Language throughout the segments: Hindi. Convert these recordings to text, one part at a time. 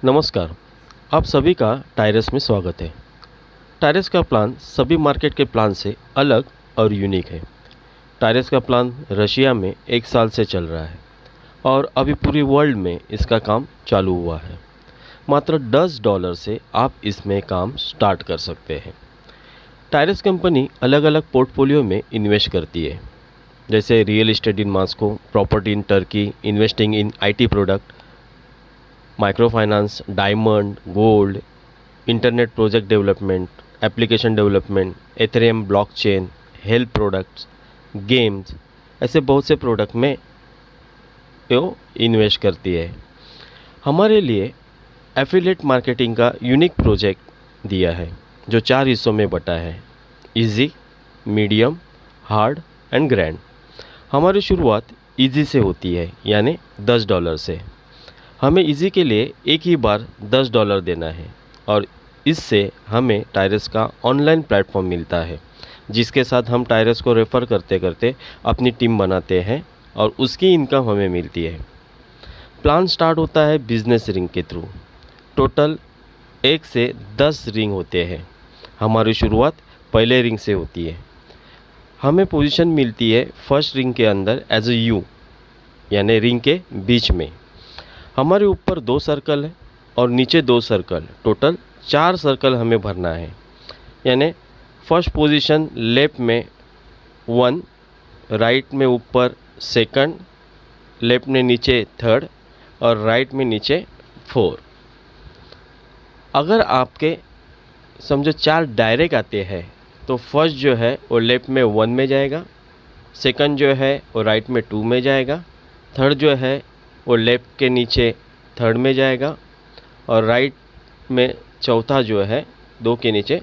नमस्कार। आप सभी का टायरस में स्वागत है। टायरस का प्लान सभी मार्केट के प्लान से अलग और यूनिक है। टायरस का प्लान रशिया में 1 साल से चल रहा है और अभी पूरी वर्ल्ड में इसका काम चालू हुआ है। मात्र $10 से आप इसमें काम स्टार्ट कर सकते हैं। टायरस कंपनी अलग अलग पोर्टफोलियो में इन्वेस्ट करती है, जैसे real estate in Moscow, property in Turkey, investing in IT product, micro finance, diamond, gold, internet project development, application development, Ethereum blockchain, health products, games, ऐसे बहुत से प्रोडक्ट में वो इन्वेस्ट करती है। हमारे लिए एफिलिएट मार्केटिंग का यूनिक प्रोजेक्ट दिया है जो 4 हिस्सों में बटा है: easy, medium, hard and grand. हमारी शुरुआत इजी से होती है, यानी $10 से। हमें इजी के लिए एक ही बार $10 देना है और इससे हमें टायरस का ऑनलाइन प्लेटफॉर्म मिलता है, जिसके साथ हम टायरस को रेफ़र करते करते अपनी टीम बनाते हैं और उसकी इनकम हमें मिलती है। प्लान स्टार्ट होता है बिजनेस रिंग के थ्रू। टोटल 1 से 10 रिंग होते हैं। हमारी शुरुआत पहले रिंग से होती है। हमें पोजीशन मिलती है फर्स्ट रिंग के अंदर एज ए यू, यानी रिंग के बीच में। हमारे ऊपर 2 सर्कल है और नीचे 2 सर्कल, टोटल 4 सर्कल हमें भरना है। यानी फर्स्ट पोजीशन लेफ्ट में 1, राइट में ऊपर सेकंड, लेफ्ट में नीचे थर्ड और राइट में नीचे 4। अगर आपके समझो 4 डायरेक्ट आते हैं तो फर्स्ट जो है वो लेफ्ट में 1 में जाएगा, सेकंड जो है वो राइट में 2 में जाएगा, थर्ड जो है वो लेफ्ट के नीचे थर्ड में जाएगा और राइट में चौथा जो है 2 के नीचे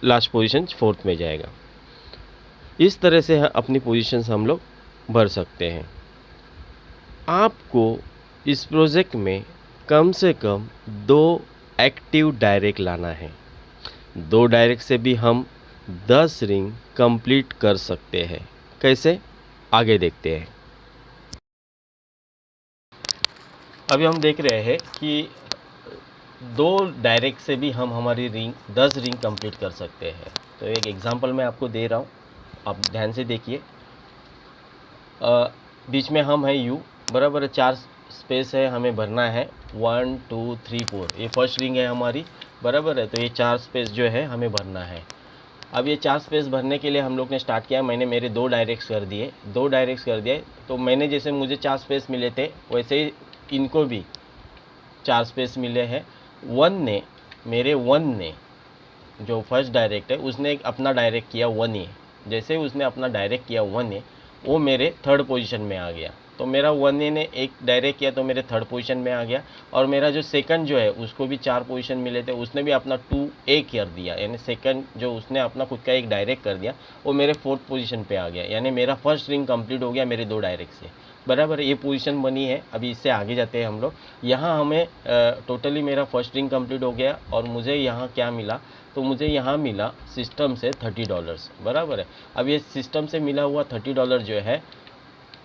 लास्ट पोजीशन फोर्थ में जाएगा। इस तरह से अपनी पोजीशंस हम लोग भर सकते हैं। आपको इस प्रोजेक्ट में कम से कम 2 एक्टिव डायरेक्ट लाना है। 2 डायरेक्ट से भी हम 10 रिंग कंप्लीट कर सकते हैं। कैसे, आगे देखते हैं। अभी हम देख रहे हैं कि 2 डायरेक्ट से भी हम हमारी रिंग 10 रिंग कंप्लीट कर सकते हैं। तो एक एग्जांपल मैं आपको दे रहा हूँ, आप ध्यान से देखिए। बीच में हम है यू, बराबर है। 4 स्पेस है, हमें भरना है 1 2 3 4। ये फर्स्ट रिंग है हमारी, बराबर है। तो ये 4 स्पेस जो है हमें भरना है। अब ये 4 स्पेस भरने के लिए हम लोग ने स्टार्ट किया। मैंने मेरे 2 डायरेक्ट्स कर दिए, 2 डायरेक्ट्स कर दिए। तो मैंने जैसे मुझे 4 स्पेस मिले थे वैसे ही इनको भी 4 स्पेस मिले हैं। मेरे 1 ने जो फर्स्ट डायरेक्ट है उसने अपना डायरेक्ट किया 1 ए। जैसे उसने अपना डायरेक्ट किया 1 ए, वो मेरे थर्ड पोजीशन में आ गया। तो मेरा 1 ए ने एक डायरेक्ट किया तो मेरे थर्ड पोजीशन में आ गया। और मेरा जो सेकंड जो है उसको भी 4 पोजीशन मिले थे, उसने भी अपना 2 ए कर दिया, यानी सेकंड जो उसने अपना खुद का एक डायरेक्ट कर दिया वो मेरे फोर्थ पोजीशन पे आ गया। यानी मेरा फर्स्ट रिंग कंप्लीट हो गया मेरे 2 डायरेक्ट से, बराबर। ये पोजीशन बनी है। अभी इससे आगे जाते हैं हम लोग। यहाँ हमें टोटली मेरा फर्स्ट रिंग कंप्लीट हो गया और मुझे यहाँ क्या मिला, तो मुझे यहाँ मिला सिस्टम से $30, बराबर है। अब ये सिस्टम से मिला हुआ $30 जो है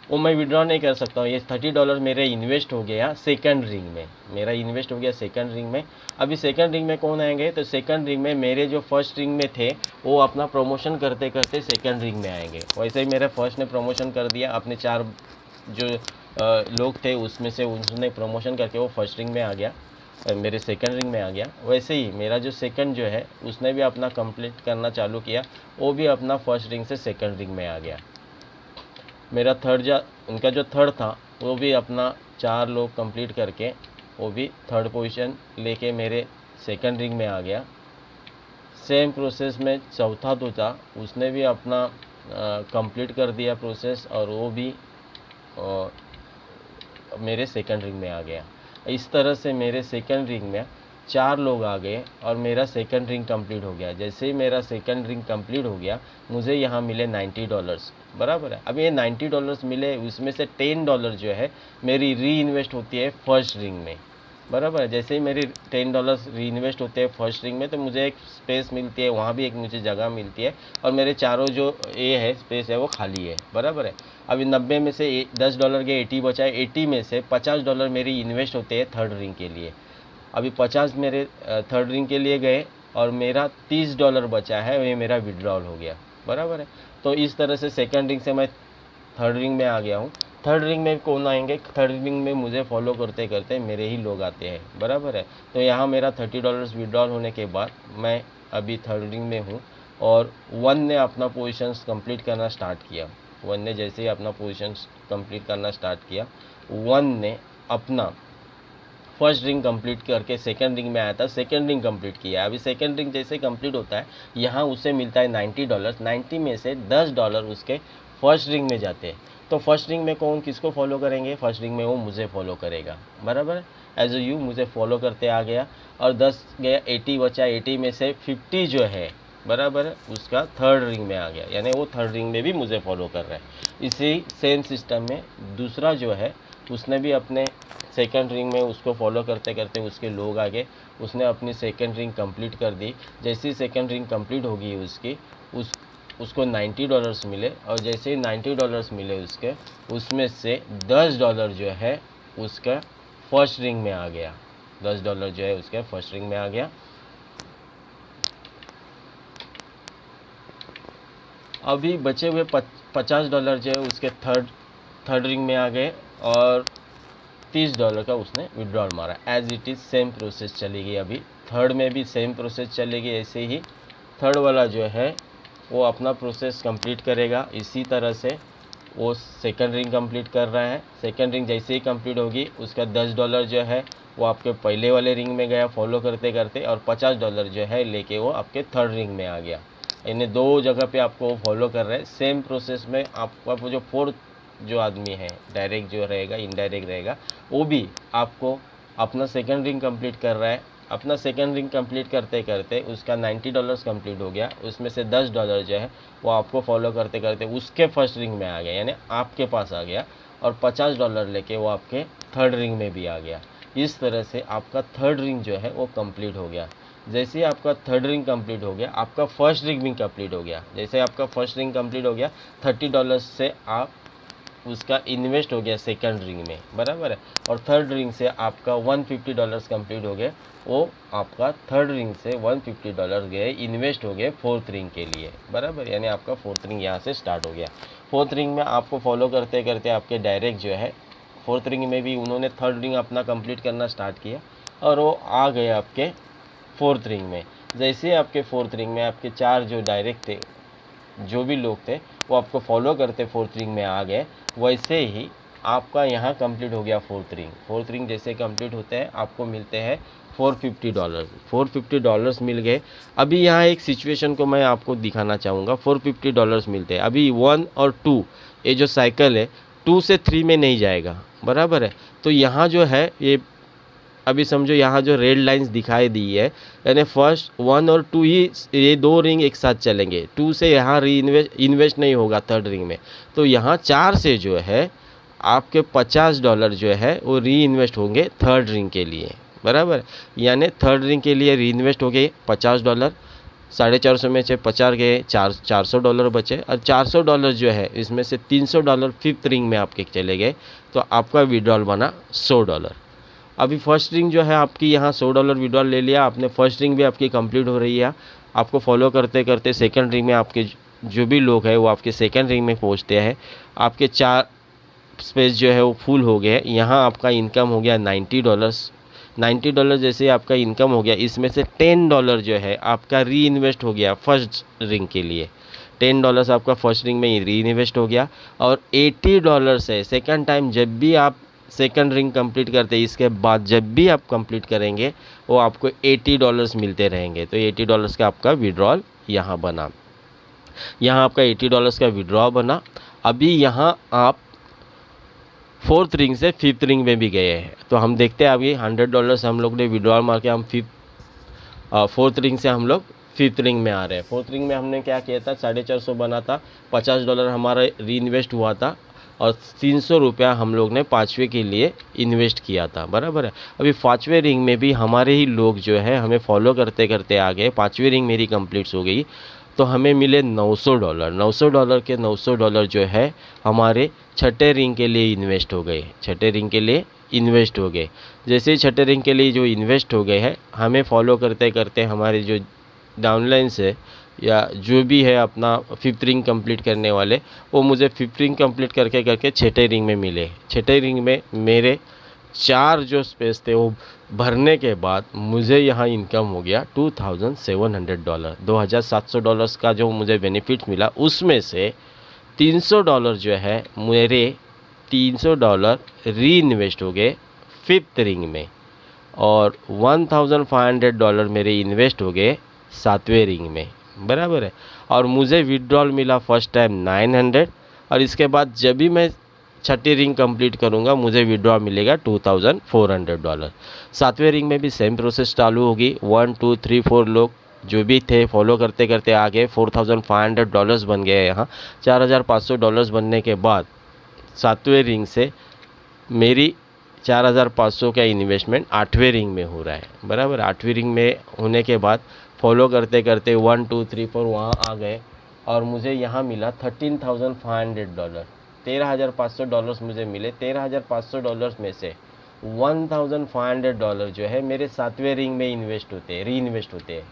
वो मैं विड्रॉ नहीं कर सकता हूँ। ये $30 मेरे इन्वेस्ट हो गया सेकंड रिंग में, मेरा इन्वेस्ट हो गया सेकंड रिंग में। अभी सेकंड रिंग में कौन आएंगे, तो सेकंड रिंग में मेरे जो फर्स्ट रिंग में थे वो अपना प्रमोशन करते करते सेकंड रिंग में आएंगे। वैसे ही मेरे फर्स्ट ने प्रमोशन कर दिया, अपने 4 जो लोग थे उसमें से उसने प्रमोशन करके वो फर्स्ट रिंग में आ गया, मेरे सेकंड रिंग में आ गया। वैसे ही मेरा जो सेकंड जो है उसने भी अपना कंप्लीट करना चालू किया, वो भी अपना फर्स्ट रिंग से सेकंड रिंग में आ गया। मेरा उनका जो थर्ड था वो भी अपना 4 लोग कंप्लीट करके वो भी थर्ड पोजीशन लेके मेरे सेकंड रिंग में आ गया। सेम प्रोसेस में चौथा तो था, उसने भी अपना कंप्लीट कर दिया प्रोसेस और वो भी मेरे सेकंड रिंग में आ गया। इस तरह से मेरे सेकंड रिंग में 4 लोग आ गए और मेरा सेकंड रिंग कंप्लीट हो गया। जैसे ही मेरा सेकंड रिंग कंप्लीट हो गया मुझे यहाँ मिले $90, बराबर है। अब ये $90 मिले, उसमें से $10 जो है मेरी री इन्वेस्ट होती है फर्स्ट रिंग में, बराबर है। जैसे ही मेरी $10 री इन्वेस्ट होते हैं फर्स्ट रिंग में तो मुझे एक स्पेस मिलती है, वहाँ भी एक मुझे जगह मिलती है और मेरे चारों जो ए है स्पेस है वो खाली है, बराबर है। अभी 90 में से $10 के 80 बचा है। 80 में से $50 मेरी इन्वेस्ट होते हैं थर्ड रिंग के लिए। अभी 50 मेरे थर्ड रिंग के लिए गए और मेरा $30 बचा है, ये मेरा विड्रॉल हो गया, बराबर है। तो इस तरह से सेकंड रिंग से मैं थर्ड रिंग में आ गया हूँ। थर्ड रिंग में कौन आएंगे? थर्ड रिंग में मुझे फॉलो करते करते मेरे ही लोग आते हैं, बराबर है। तो यहाँ मेरा $30 विड्रॉल होने के बाद मैं अभी थर्ड रिंग में हूँ और वन ने अपना पोजीशंस कंप्लीट करना स्टार्ट किया। वन ने जैसे ही अपना पोजीशंस कंप्लीट करना स्टार्ट किया, वन ने अपना फर्स्ट रिंग कंप्लीट करके सेकंड रिंग में आया था, सेकंड रिंग कंप्लीट किया। अभी सेकंड रिंग जैसे कंप्लीट होता है, यहाँ उसे मिलता है $90। 90 में से $10 उसके फर्स्ट रिंग में जाते हैं। तो फर्स्ट रिंग में कौन किसको फॉलो करेंगे? फर्स्ट रिंग में वो मुझे फॉलो करेगा, बराबर है। एज यू मुझे फॉलो करते आ गया और 10 गया, 80 बचा। 80 में से 50 जो है, बराबर है, उसका थर्ड रिंग में आ गया, यानी वो थर्ड रिंग में भी मुझे फॉलो कर रहा है। इसी सेम सिस्टम में दूसरा जो है, उसने भी अपने सेकंड रिंग में उसको फॉलो करते करते उसके लोग आ गए, उसने अपनी सेकंड रिंग कंप्लीट कर दी। जैसे ही सेकंड रिंग कंप्लीट होगी उसकी, उसको $90 मिले और जैसे ही $90 मिले उसके, उसमें से $10 जो है उसका फर्स्ट रिंग में आ गया। $10 जो है उसके फर्स्ट रिंग में आ गया। अभी बचे हुए $50 जो है उसके थर्ड रिंग में आ गए और $30 का उसने विड्रॉल मारा। As it is same process चलेगी। अभी थर्ड में भी सेम प्रोसेस चलेगी। ऐसे ही थर्ड वाला जो है वो अपना प्रोसेस कंप्लीट करेगा। इसी तरह से वो सेकंड रिंग कंप्लीट कर रहा है। सेकंड रिंग जैसे ही कंप्लीट होगी, उसका $10 जो है वो आपके पहले वाले रिंग में गया फॉलो करते करते, और $50 जो है लेके वो आपके थर्ड रिंग में आ गया। इन्हें दो जगह पे आपको फॉलो कर रहे हैं। सेम प्रोसेस में आपका जो फोर्थ जो आदमी है, डायरेक्ट जो रहेगा, इनडायरेक्ट रहेगा, वो भी आपको अपना सेकंड रिंग कंप्लीट कर रहा है। अपना सेकंड रिंग कंप्लीट करते करते उसका $90 कंप्लीट हो गया। उसमें से $10 जो है वो आपको फॉलो करते करते उसके फर्स्ट रिंग में आ गया, यानी आपके पास आ गया, और $50 लेके वो आपके थर्ड रिंग में भी आ गया। इस तरह से आपका थर्ड रिंग जो है वो कंप्लीट हो गया। जैसे ही आपका थर्ड रिंग कंप्लीट हो गया, आपका फर्स्ट रिंग भी कंप्लीट हो गया। जैसे आपका फर्स्ट रिंग कंप्लीट हो गया, $30 से आप उसका इन्वेस्ट हो गया सेकंड रिंग में, बराबर है। और थर्ड रिंग से आपका $150 कंप्लीट हो गया, वो आपका थर्ड रिंग से $150 गए इन्वेस्ट हो गए फोर्थ रिंग के लिए, बराबर। यानी आपका फोर्थ रिंग यहाँ से स्टार्ट हो गया। फोर्थ रिंग में आपको फॉलो करते करते आपके डायरेक्ट जो है फोर्थ रिंग में भी उन्होंने थर्ड रिंग अपना कंप्लीट करना स्टार्ट किया और वो आ गए आपके फोर्थ रिंग में। जैसे आपके फोर्थ रिंग में आपके चार जो डायरेक्ट थे, जो भी लोग थे, वो आपको फॉलो करते फोर्थ रिंग में आ गए। वैसे ही आपका यहाँ कंप्लीट हो गया फोर्थ रिंग। फोर्थ रिंग जैसे कंप्लीट होते हैं आपको मिलते हैं $450। $450 मिल गए। अभी यहाँ एक सिचुएशन को मैं आपको दिखाना चाहूँगा। $450 मिलते हैं। अभी 1 और 2, ये जो साइकिल है 2 से 3 में नहीं जाएगा, बराबर है। तो यहाँ जो है ये अभी समझो यहाँ जो रेड लाइंस दिखाई दी है, यानी फर्स्ट 1 और 2 ही, ये दो रिंग एक साथ चलेंगे। 2 से यहाँ इन्वेस्ट नहीं होगा थर्ड रिंग में। तो यहाँ 4 से जो है आपके $50 जो है वो री इन्वेस्ट होंगे थर्ड रिंग के लिए, बराबर। यानी थर्ड रिंग के लिए री इन्वेस्ट हो गए $50। 450 में से 50 गए, $400 बचे, और $400 जो है इसमें से $300 फिफ्थ रिंग में आपके चले गए। तो आपका विड्रॉल बना $100। अभी फर्स्ट रिंग जो है आपकी यहाँ $100 विड्रॉल ले लिया आपने। फर्स्ट रिंग भी आपकी कंप्लीट हो रही है। आपको फॉलो करते करते सेकंड रिंग में आपके जो भी लोग हैं वो आपके सेकंड रिंग में पहुँचते हैं। आपके 4 स्पेस जो है वो फुल हो गए। यहाँ आपका इनकम हो गया $90। $90 जैसे आपका इनकम हो गया, इसमें से $10 जो है आपका री इन्वेस्ट हो गया फर्स्ट रिंग के लिए। $10 आपका फर्स्ट रिंग में री इन्वेस्ट हो गया। और $80 है सेकंड टाइम जब भी आप सेकंड रिंग कंप्लीट करते हैं, इसके बाद जब भी आप कंप्लीट करेंगे वो आपको $80 मिलते रहेंगे। तो $80 का आपका विड्रॉल यहाँ बना। यहाँ आपका $80 का विड्रॉ बना। अभी यहाँ आप फोर्थ रिंग से फिफ्थ रिंग में भी गए हैं। तो हम देखते हैं अभी $100 हम लोग ने विड्रॉल मार के हम फोर्थ रिंग से हम लोग फिफ्थ रिंग में आ रहे हैं। फोर्थ रिंग में हमने क्या किया था, 450 बना था, $50 हमारा री इन्वेस्ट हुआ था और ₹300 हम लोग ने पाँचवें के लिए इन्वेस्ट किया था, बराबर है। अभी पाँचवें रिंग में भी हमारे ही लोग जो है हमें फॉलो करते करते आ गए। पाँचवीं रिंग मेरी कंप्लीट हो गई तो हमें मिले $900। $900 के $900 जो है हमारे छठे रिंग के लिए इन्वेस्ट हो गए। छठे रिंग के लिए इन्वेस्ट हो गए। जैसे ही छठे रिंग के लिए जो इन्वेस्ट हो गए हैं, हमें फॉलो करते करते हमारे जो डाउनलाइंस है या जो भी है अपना फिफ्थ रिंग कंप्लीट करने वाले, वो मुझे फिफ्थ रिंग कंप्लीट करके करके छठे रिंग में मिले। छठे रिंग में मेरे 4 जो स्पेस थे वो भरने के बाद मुझे यहाँ इनकम हो गया $2700, $2700 का जो मुझे बेनिफिट मिला, उसमें से $300 जो है मेरे $300 री इन्वेस्ट हो गए फिफ्थ रिंग में, और $1500 मेरे इन्वेस्ट हो गए सातवें रिंग में, बराबर है। और मुझे विड्रॉल मिला फर्स्ट टाइम 900, और इसके बाद जब भी मैं छठी रिंग कंप्लीट करूंगा मुझे विड्रॉ मिलेगा $2400। सातवें रिंग में भी सेम प्रोसेस चालू होगी। 1 2 3 4 लोग जो भी थे फॉलो करते करते आगे $4500 बन गए। यहाँ $4500 बनने के बाद सातवें रिंग से मेरी 4500 का इन्वेस्टमेंट आठवें रिंग में हो रहा है, बराबर। आठवीं रिंग में होने के बाद फॉलो करते करते 1 2 3 4 वहाँ आ गए, और मुझे यहाँ मिला $13,500, $13,500 मुझे मिले। $13,500 में से $1,500 जो है मेरे सातवें रिंग में इन्वेस्ट होते हैं, री इन्वेस्ट होते हैं।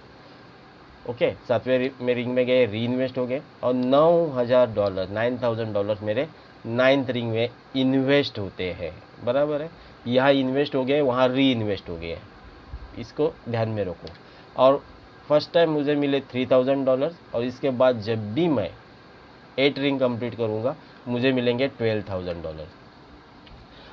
ओके, सातवें रिंग में गए, री इन्वेस्ट हो गए, और $9,000 मेरे नाइन्थ रिंग में इन्वेस्ट होते हैं, बराबर है। यहाँ इन्वेस्ट हो गए, वहाँ री इन्वेस्ट हो गए, इसको ध्यान में रखो। और फर्स्ट टाइम मुझे मिले $3000, और इसके बाद जब भी मैं 8 रिंग कंप्लीट करूँगा मुझे मिलेंगे $12,000।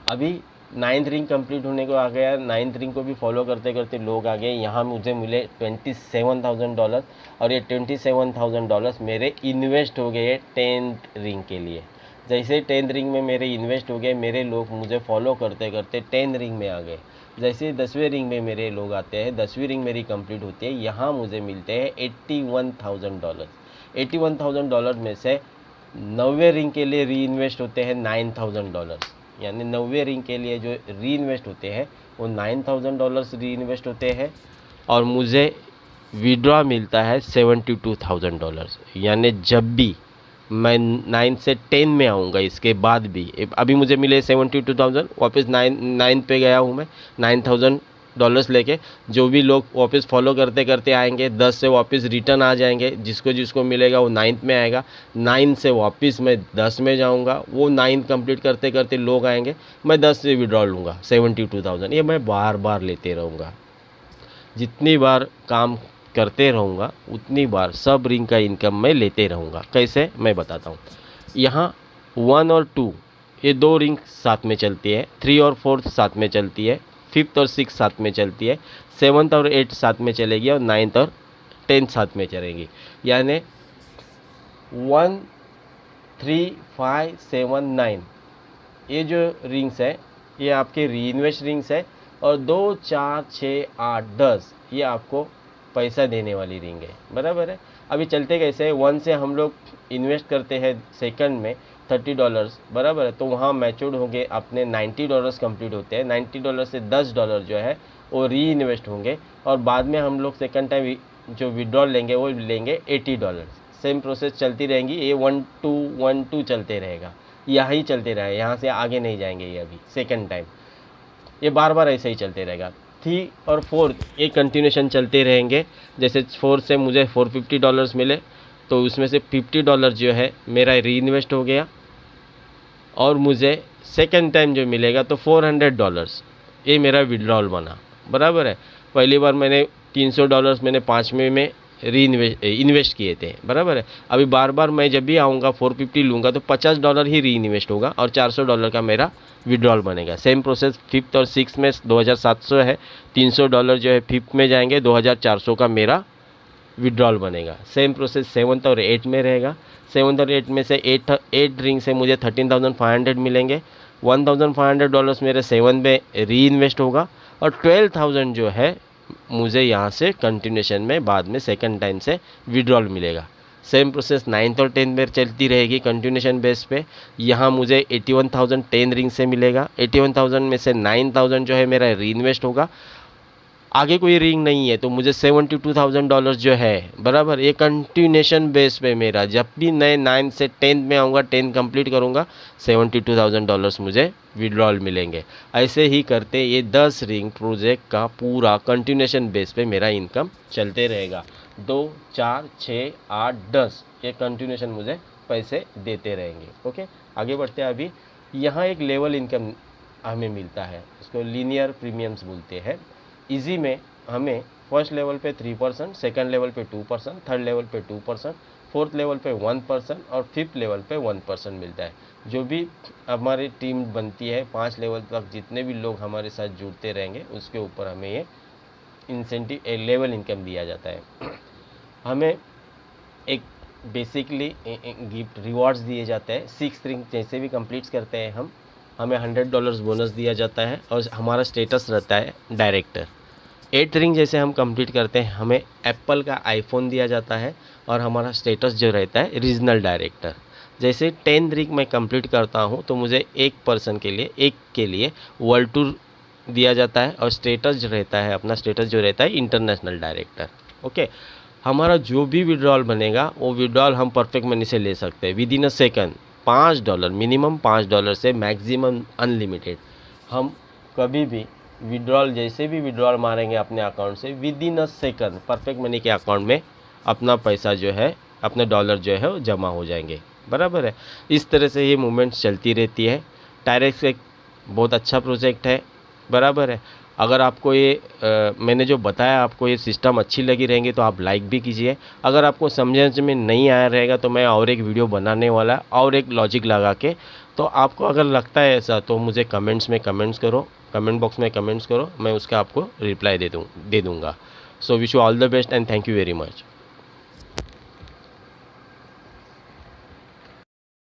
अभी 9th रिंग कंप्लीट होने को आ गया, 9th रिंग को भी फॉलो करते करते लोग आ गए। यहाँ मुझे मिले $27,000, और ये $27,000 मेरे इन्वेस्ट हो गए 10th रिंग के लिए। जैसे 10th रिंग में मेरे इन्वेस्ट हो गए, मेरे लोग मुझे फॉलो करते करते 10th रिंग में आ गए। जैसे 10वें रिंग में मेरे लोग आते हैं, 10वीं रिंग मेरी कंप्लीट होती है, यहाँ मुझे मिलते हैं $81,000। $81,000 में से 9वें रिंग के लिए री इन्वेस्ट होते हैं $9,000, यानी 9वें रिंग के लिए जो री इन्वेस्ट होते हैं वो $9,000 री इन्वेस्ट होते हैं, और मुझे विड्रॉ मिलता है $72,000। यानी जब भी मैं 9 से 10 में आऊँगा, इसके बाद भी अभी मुझे मिले 72,000, वापस 9 पे गया हूँ मैं $9,000 लेके। जो भी लोग वापस फॉलो करते करते आएंगे, 10 से वापस रिटर्न आ जाएंगे, जिसको जिसको मिलेगा वो 9th में आएगा। 9 से वापस मैं 10 में जाऊंगा, वो 9 कंप्लीट करते करते लोग आएंगे, मैं 10 से विड्रॉ लूँगा 72,000। ये मैं बार बार लेते रहूँगा, जितनी बार काम करते रहूँगा उतनी बार सब रिंग का इनकम मैं लेते रहूँगा। कैसे, मैं बताता हूँ। यहाँ 1 और 2 ये 2 रिंग साथ में चलती है, 3 और 4 साथ में चलती है, 5th और 6 साथ में चलती है, 7th और 8 साथ में चलेगी, और 9th और 10th साथ में चलेगी। यानी 1 3 5 7 9 ये जो रिंग्स है ये आपके री इन्वेस्ट रिंग्स है, और 2 4 6 8 10 ये आपको पैसा देने वाली रिंग है, बराबर है। अभी चलते कैसे, 1 से हम लोग इन्वेस्ट करते हैं सेकंड में $30, बराबर है। तो वहाँ मैच्योर्ड होंगे अपने $90 कंप्लीट होते हैं। $90 से $10 जो है वो री इन्वेस्ट होंगे, और बाद में हम लोग सेकंड टाइम जो विड्रॉल लेंगे वो लेंगे $80। सेम प्रोसेस चलती रहेंगी, ये 1 2 चलते रहेगा, यही चलते रहे, यहाँ से आगे नहीं जाएंगे। ये अभी सेकंड टाइम ये बार बार ऐसे ही चलते रहेगा। 3 और 4 ये कंटिन्यूशन चलते रहेंगे। जैसे 4 से मुझे $450 मिले, तो उसमें से $50 जो है मेरा री इन्वेस्ट हो गया, और मुझे सेकंड टाइम जो मिलेगा तो $400 ये मेरा विड्रॉल बना, बराबर है। पहली बार मैंने $300 मैंने 5वें में री इन्वेस्ट किए थे, बराबर है। अभी बार बार मैं जब भी आऊँगा 450 लूँगा तो $50 ही री इन्वेस्ट होगा, और $400 का मेरा विड्रॉल बनेगा। सेम प्रोसेस 5th और 6th में 2700 है, $300 जो है 5th में जाएंगे, 2400 का मेरा विड्रॉल बनेगा। सेम प्रोसेस 7th और 8 में रहेगा। 7th और 8 में से 8 रिंग से मुझे 13,500 मिलेंगे। $1,500 मेरे 7 में री इन्वेस्ट होगा, और 12,000 जो है मुझे यहाँ से कंटिन्यूशन में बाद में सेकंड टाइम से विड्रॉल मिलेगा। सेम प्रोसेस 9th और 10th में चलती रहेगी कंटिन्यूशन बेस पे। यहाँ मुझे 81,000 10 रिंग से मिलेगा। 81,000 में से 9,000 जो है मेरा री इन्वेस्ट होगा, आगे कोई रिंग नहीं है, तो मुझे $72,000 जो है बराबर, ये कंटिन्यूशन बेस पे मेरा, जब भी मैं 9 से 10 में आऊँगा, 10 कंप्लीट करूँगा, $72,000 मुझे विड्रॉल मिलेंगे। ऐसे ही करते ये 10 रिंग प्रोजेक्ट का पूरा कंटिन्यूशन बेस पे मेरा इनकम चलते रहेगा। 2, 4, 6, 8, 10 ये कंटिन्यूशन मुझे पैसे देते रहेंगे। ओके, आगे बढ़ते हैं। अभी यहाँ एक लेवल इनकम हमें मिलता है, इसको लीनियर प्रीमियम्स बोलते हैं। इजी में हमें फर्स्ट लेवल पे 3%, सेकंड लेवल पे 2%, थर्ड लेवल पे 2%, फोर्थ लेवल पे 1% और फिफ्थ लेवल पे 1% मिलता है। जो भी हमारी टीम बनती है 5 लेवल तक, जितने भी लोग हमारे साथ जुड़ते रहेंगे उसके ऊपर हमें ये इंसेंटिव लेवल इनकम दिया जाता है। हमें एक बेसिकली गिफ्ट रिवॉर्ड्स दिए जाते हैं। 6 रिंग जैसे भी कंप्लीट करते हैं हम, हमें $100 बोनस दिया जाता है और हमारा स्टेटस रहता है डायरेक्टर। 8 रिंग जैसे हम कंप्लीट करते हैं, हमें एप्पल का आईफोन दिया जाता है और हमारा स्टेटस जो रहता है रीजनल डायरेक्टर। जैसे 10 रिंग मैं कंप्लीट करता हूँ तो मुझे एक पर्सन के लिए वर्ल्ड टूर दिया जाता है और स्टेटस जो रहता है, अपना स्टेटस जो रहता है इंटरनेशनल डायरेक्टर। ओके, हमारा जो भी विड्रॉल बनेगा वो विड्रॉल हम परफेक्ट मनी से ले सकते हैं with in a second. $5 minimum, $5 से मैक्सिमम अनलिमिटेड। हम कभी भी विड्रॉल, जैसे भी विड्रॉल मारेंगे अपने अकाउंट से, with in a second perfect money के अकाउंट में अपना पैसा जो है, अपने डॉलर जो है वो जमा हो जाएंगे। बराबर है, इस तरह से ये मूवमेंट्स चलती रहती है। टायरेक्स एक बहुत अच्छा प्रोजेक्ट है। बराबर है, अगर आपको ये मैंने जो बताया, आपको ये सिस्टम अच्छी लगी रहेंगी तो आप लाइक भी कीजिए। अगर आपको समझने में नहीं आया रहेगा तो मैं और एक वीडियो बनाने वाला, और एक लॉजिक लगा के। तो आपको अगर लगता है ऐसा तो मुझे कमेंट्स में कमेंट्स करो, कमेंट बॉक्स में कमेंट्स करो, मैं उसका आपको रिप्लाई दे दूँगा। So wish you all the best and thank you very much.